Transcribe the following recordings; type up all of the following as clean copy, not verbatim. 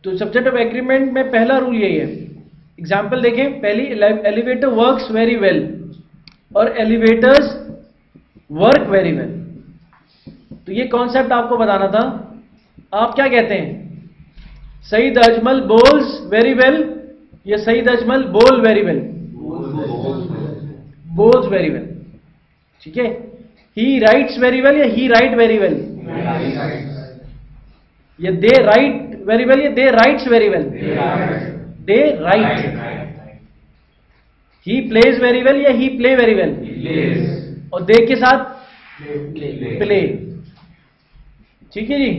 तो subject of agreement में पहला रूल यही है। एग्जाम्पल देखें, पहली, एलिवेटर वर्क्स वेरी वेल और एलिवेटर्स वर्क वेरी वेल। तो ये कॉन्सेप्ट आपको बताना था। आप क्या कहते हैं, Saeed Ajmal bowls very well या Saeed Ajmal bowl very well? Bowls very well, ठीक है। ही राइट्स वेरी वेल या ही राइट वेरी वेल? या दे राइट वेरी वेल या they writes very well? They right. He plays very well या ही प्ले वेरी वेल? और दे के साथ प्ले, ठीक है जी।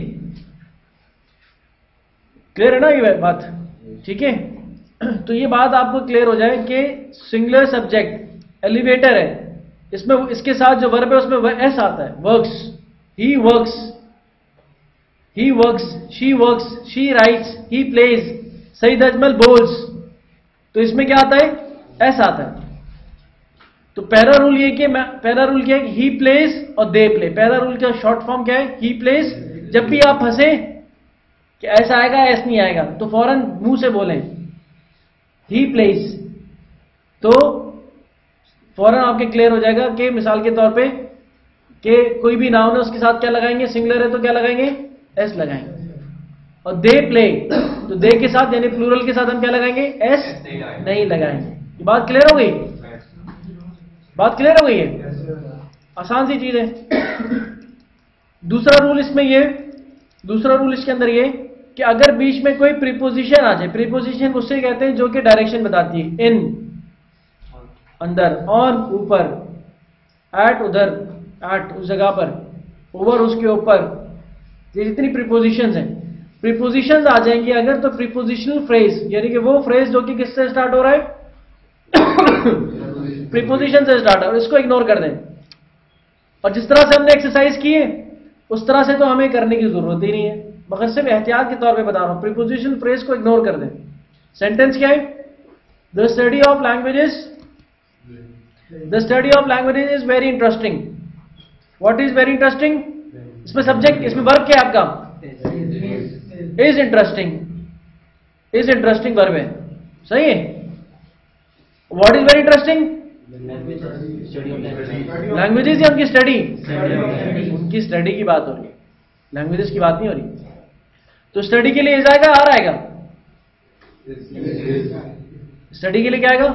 क्लियर है ना ये बात? ठीक है। तो ये बात आपको क्लियर हो जाए कि सिंगुलर सब्जेक्ट एलिवेटर है, इसमें इसके साथ जो वर्ब है उसमें एस आता है, works. He works, he works, she works, she writes, he plays, Saeed Ajmal bowls. तो इसमें क्या आता है? एस आता है। तो पहला रूल ये कि पहला रूल क्या है? ही प्लेज और दे प्ले। पहला रूल का शॉर्ट फॉर्म क्या है? He plays. जब भी आप हंसे कि ऐसा आएगा, ऐसा नहीं आएगा, तो फौरन मुंह से बोलें ही प्लेज, तो फौरन आपके क्लियर हो जाएगा कि मिसाल के तौर पे कि कोई भी नाउन है उसके साथ क्या लगाएंगे? सिंगुलर है तो क्या लगाएंगे? एस लगाएंगे। और दे प्ले, तो दे के साथ यानी प्लूरल के साथ हम क्या लगाएंगे? एस नहीं लगाएंगे। ये बात क्लियर हो गई? बात क्लियर हो गई है? आसान सी चीज है। दूसरा रूल इसमें ये, दूसरा रूल इसके अंदर ये कि अगर बीच में कोई प्रीपोजिशन आ जाए, प्रीपोजिशन उससे कहते हैं जो कि डायरेक्शन बताती है, इन अंदर, ऑन ऊपर, एट उधर, एट उस जगह पर, ओवर उसके ऊपर, ये जितनी प्रीपोजिशंस हैं, प्रीपोजिशंस आ जाएंगी अगर, तो प्रीपोजिशनल फ्रेज यानी कि वो फ्रेज जो कि किससे स्टार्ट हो रहा है? प्रीपोजिशन से स्टार्ट है, इसको इग्नोर कर दें। और जिस तरह से हमने एक्सरसाइज की है उस तरह से तो हमें करने की जरूरत ही नहीं है, मगर सिर्फ एहतियात के तौर पे बता रहा हूं। प्रीपोजिशन फ्रेज को इग्नोर कर दें। सेंटेंस क्या है? The study of languages, the study of languages is very interesting. What is very interesting? इसमें सब्जेक्ट, इसमें वर्ब क्या है आपका? Is interesting. Is interesting verb है, सही है। What is very interesting? Languages या उनकी स्टडी? उनकी स्टडी की बात हो रही है, लैंग्वेजेस की बात नहीं हो रही। तो स्टडी के लिए इज आएगा, आर आएगा? स्टडी के लिए क्या आएगा?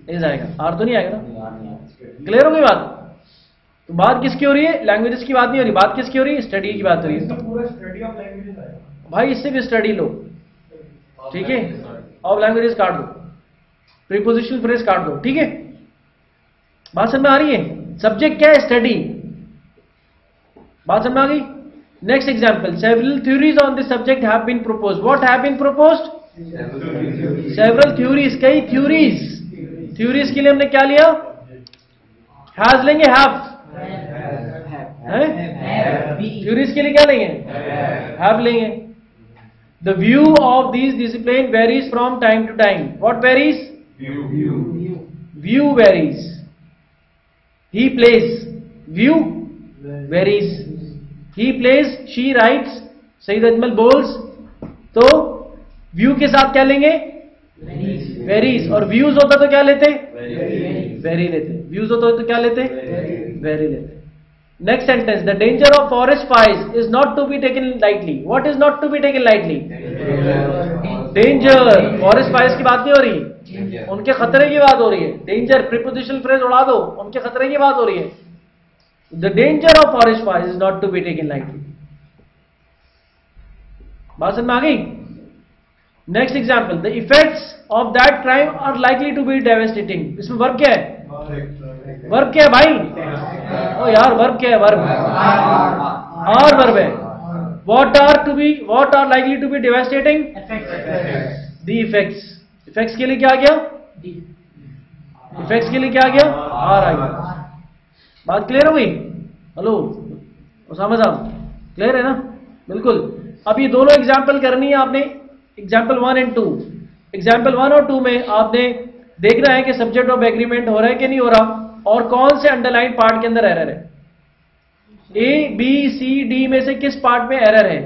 इज आएगा, आर तो नहीं आएगा ना। क्लियर हो गई बात? तो बात किसकी हो रही है? लैंग्वेजेस की बात नहीं हो रही, बात किसकी हो रही है? स्टडी की बात हो रही है। पूरा स्टडी ऑफ लैंग्वेजेस आएगा भाई, इससे भी स्टडी लो, ठीक है। ऑफ लैंग्वेजेस काट दो, प्रीपोजिशनल फ्रेज काट दो, ठीक है। बात समझ में आ रही है? सब्जेक्ट क्या है? स्टडी। बात समझ में आ गई? Next example, several theories on this subject have been proposed. What have been proposed? Several theories, कई थ्योरीज। थ्योरीज के लिए हमने क्या लिया? हैज लेंगे, हैव। थ्योरीज के लिए क्या लेंगे? हैव लेंगे। The view of this discipline varies from time to time. What varies? View varies. He plays, view varies. He plays, she writes, Saeed Ajmal bowls. तो व्यू के साथ क्या लेंगे? वेरीज। और व्यूज होता तो क्या लेते? वेरी लेते। व्यूज होता तो क्या लेते? वेरी लेते। Next sentence, the danger of forest fires is not to be taken lightly. What is not to be taken lightly? Danger. Forest fires की बात नहीं हो रही, उनके खतरे की बात हो रही है। डेंजर प्रीपोजिशनल फ्रेज उड़ा दो, उनके खतरे की बात हो रही है। The danger of forest fire is not to be taken lightly. बात समझ में आ गई? Next example, the effects of that crime are likely to be devastating. इसमें वर्ब क्या है? वर्ब क्या है भाई? ओ यार, वर्ब क्या है? वर्ब और वर्ब है। What are likely to be devastating? The effects. Effects के लिए क्या आ गया? इफेक्ट्स के लिए क्या आ गया? आर आ गया। बात क्लियर हो गई? हेलो उसामा साहब, क्लियर है ना? बिल्कुल। अब ये दोनों एग्जाम्पल करनी है आपने, एग्जाम्पल 1 और 2। एग्जाम्पल 1 और 2 में आपने देखना है कि सब्जेक्ट ऑफ एग्रीमेंट हो रहा है कि नहीं हो रहा, और कौन से अंडरलाइन पार्ट के अंदर एरर है। ए बी सी डी में से किस पार्ट में एरर है?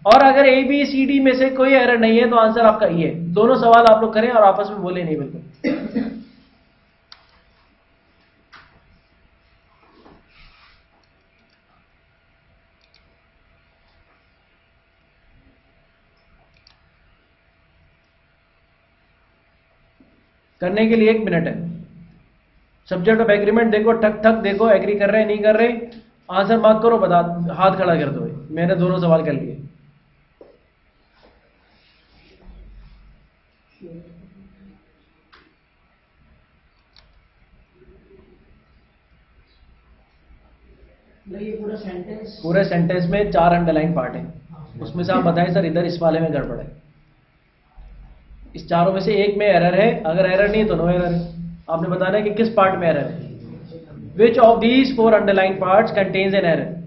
और अगर ए बी सी डी में से कोई एरर नहीं है तो आंसर आपका ई है। दोनों सवाल आप लोग करें और आपस में बोले नहीं बिल्कुल। करने के लिए 1 मिनट है। सब्जेक्ट ऑफ एग्रीमेंट देखो, ठक ठक देखो, एग्री कर रहे हैं नहीं कर रहे, आंसर मार्क करो, बता, हाथ खड़ा कर दो। मैंने दोनों सवाल कर लिए। पूरे सेंटेंस में 4 अंडरलाइन पार्ट है, उसमें से आप बताएं सर इधर इस वाले में गड़बड़ है। इस चारों में से एक में एरर है, अगर एरर नहीं तो नो एरर है। आपने बताना है कि किस पार्ट में एरर है। Which of these 4 underline parts contains an error.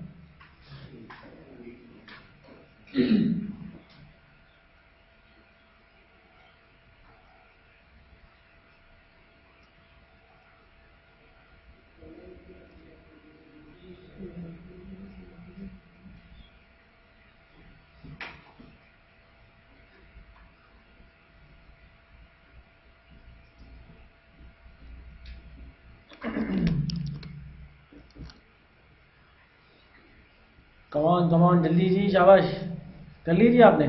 Come on जल्दी जी, शाबाश, कर लीजिए आपने।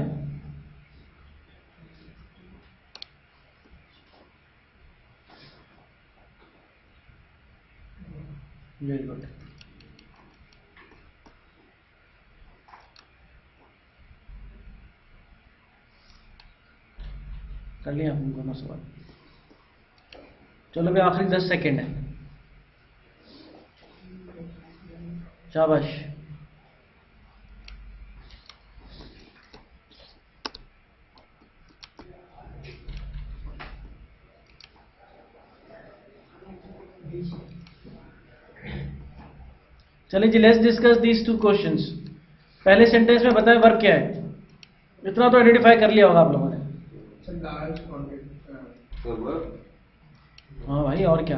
Very good. कर लिया हम दोनों सवाल। चलो भाई आखिरी 10 सेकेंड है, शाबाश। चलिए जी, लेट्स डिस्कस दीज 2 क्वेश्चंस। पहले सेंटेंस में बताएं वर्ब क्या है। इतना तो आइडेंटिफाई कर लिया होगा आप लोगों ने। हाँ भाई, और क्या?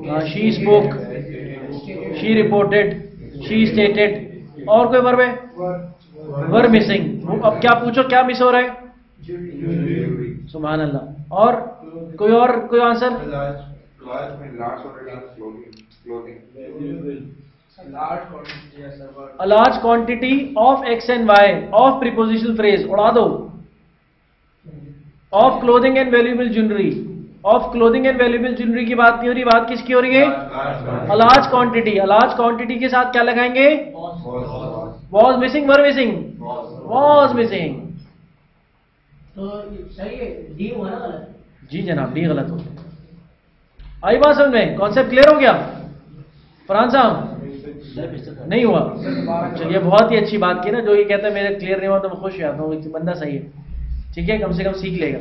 हाँ, she spoke, she reported, she stated. और कोई वर्ब है? Verb missing. अब क्या पूछो, क्या मिस हो रहा है? सुभान अल्लाह। और कोई answer? A large quantity of x and y of prepositional phrase, उड़ा दो। Of clothing and valuable jewelry, of clothing and valuable jewelry की बात नहीं हो रही, बात किसकी हो रही है? A large quantity। A large quantity के साथ क्या लगाएंगे? Was missing, were missing, was missing। तो सही है, डी हुआ ना गलत? जी जनाब, डी गलत हो। आई बात समझ में? कॉन्सेप्ट क्लियर हो गया? फरहान साहब नहीं हुआ? चलिए, बहुत ही अच्छी बात की ना। जो ये कहता है मेरे क्लियर नहीं हुआ तो मैं खुश रहता हूँ, बंदा सही है, ठीक है, कम से कम सीख लेगा।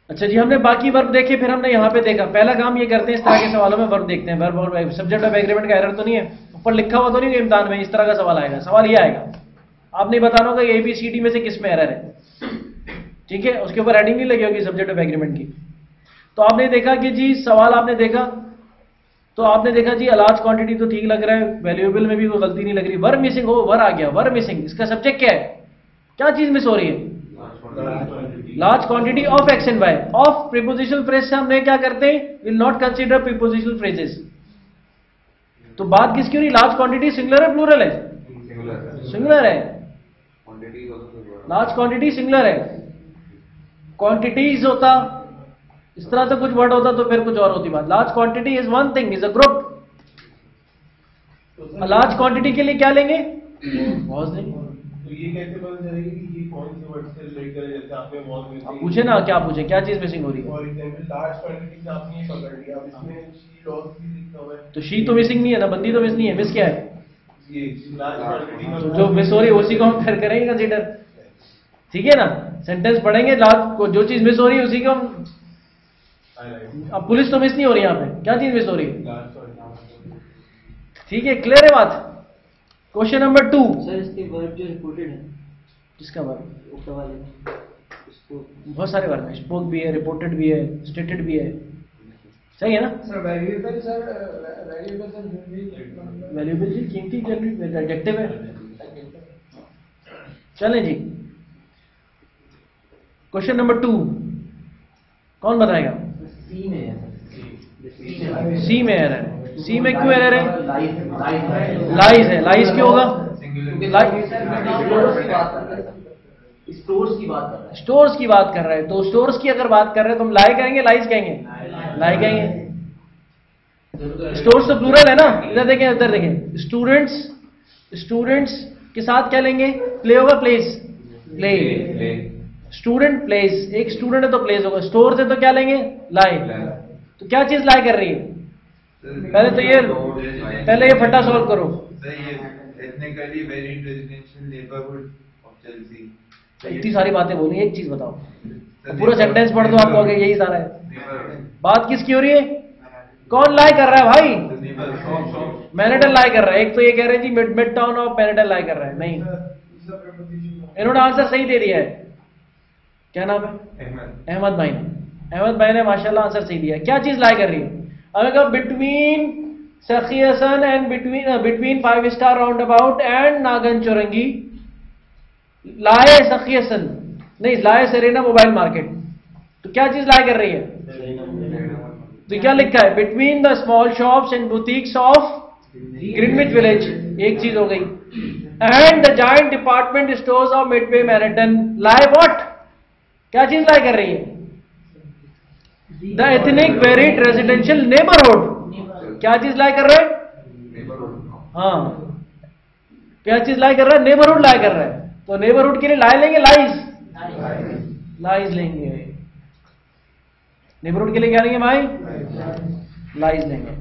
अच्छा जी, हमने बाकी वर्ब देखे, फिर हमने यहाँ पे देखा। पहला काम ये करते हैं, इस तरह के सवालों में वर्ब देखते हैं। वर्ब और सब्जेक्ट ऑफ एग्रीमेंट का एरर तो नहीं है, ऊपर लिखा हुआ तो नहीं है इम्तिहान में इस तरह का सवाल आएगा। सवाल ये आएगा, आपने बताना होगा ए बी सी डी में से किस में एरर है, ठीक है। उसके ऊपर हेडिंग नहीं लगी होगी सब्जेक्ट ऑफ एग्रीमेंट की। तो आपने देखा कि जी सवाल आपने देखा, तो आपने देखा जी लार्ज क्वांटिटी तो ठीक लग रहा है, वैल्यूएबल में भी कोई गलती नहीं लग रही। वर्ब मिसिंग हो, वर आ गया, वर्ब मिसिंग। इसका सब्जेक्ट क्या है? क्या चीज मिस हो रही है? Large quantity of X and Y. Of prepositional phrase से हमने क्या करते हैं? Will not consider prepositional phrases. तो बात किसकी हो रही? लार्ज क्वांटिटी सिंगुलर है प्लूरल है? सिंगुलर है। लार्ज क्वांटिटी सिंगुलर है। क्वांटिटीज होता इस तरह से कुछ वर्ड होता तो फिर कुछ और होती बात। Large quantity is one thing, is a group. Large quantity के लिए क्या लेंगे? वॉज लेंगे। तो ये कैसे पता चलेगा कि ये कौन से वर्ड से रिलेट करे? जैसे आपने वॉज मिसिंग, आप पूछे ना, क्या पूछे, क्या चीज मिसिंग हो रही है? फॉर एग्जांपल लार्ज क्वांटिटी से आपने ये पकड़ लिया, अब इसमें शी लॉस भी लिखा हुआ है। तो शी तो मिसिंग नहीं है ना, बंदी तो मिस नहीं है, मिस क्या है? ये लार्ज क्वांटिटी तो जो मिस हो रही है उसी को हम फिर करेंगे कंसीडर, ठीक है ना। सेंटेंस पढ़ेंगे, लार्ज को जो चीज मिस हो रही है उसी को हम। अब पुलिस तो मिस नहीं हो रही, यहाँ पे क्या चीज मिस हो रही है? ठीक है, क्लियर है बात। Question number 2। सर इसके वर्ब जो रिपोर्टेड है, किसका वर्ब? ऊपर वाले में, इसको बहुत सारे वर्ब है। स्पोक भी है, रिपोर्टेड भी है, स्टेटेड भी है। सही है ना? सर वैल्यूएबल सर वैल्यूएबल जी कीमती एडजेक्टिव है। चलें जी, क्वेश्चन नंबर 2 कौन बताएगा? सी में है। सी में एरर है। सी में क्यों एरर है? लाइज है। लाइज क्यों होगा? स्टोर्स की बात कर रहा है। स्टोर्स की बात कर रहे हैं, तो स्टोर्स की अगर बात कर रहे हैं तो हम लाई कहेंगे, लाइज कहेंगे? लाई कहेंगे। स्टोर्स तो प्लूरल है ना। इधर देखें, इधर देखें, स्टूडेंट्स के साथ क्या लेंगे? प्ले होगा, प्लेस, प्ले। स्टूडेंट प्लेस, एक स्टूडेंट है तो प्लेस होगा। स्टोर है तो क्या लेंगे? लाई। तो क्या चीज लाई कर रही है? पहले ये फटा सॉल्व करो। Ethnically varied residential neighborhood of Chelsea. इतनी सारी बातें बोली, एक चीज बताओ। तो पूरा सेंटेंस पढ़ दो, आप कहोगे यही सारा है। बात किसकी हो रही है? कौन लाई कर रहा है भाई? मैनहट्टन लाई कर रहा है। एक तो ये कह रहे हैं जी मिड टाउन और मैनहट्टन लाई कर रहा है। नहीं, इन्होंने आंसर सही दे दिया है। क्या नाम है? अहमद भाई ने। अहमद भाई ने माशाल्लाह आंसर सही दिया है। क्या चीज लाई कर रही है? अगर कहा बिटवीन सखियसन and between 5 star round about and नागन चौरंगी लाए सखियसन, नहीं लाए सेरेना मोबाइल मार्केट, तो क्या चीज लाई कर रही है? तो क्या लिखा है? Between the small shops and boutiques of Greenwich village, एक चीज हो गई। And the giant department stores of Midway Manhattan lie what? क्या चीज लाई कर रही है? The ethnic varied residential neighbourhood. क्या चीज लाई कर रहा है? हाँ, क्या चीज लाई कर रहा है? नेबरहुड लाई कर रहा है। तो नेबरहुड के लिए लाई लेंगे, लाइज, लाइज लेंगे। नेबरहुड के लिए क्या लेंगे भाई? लाइज लेंगे।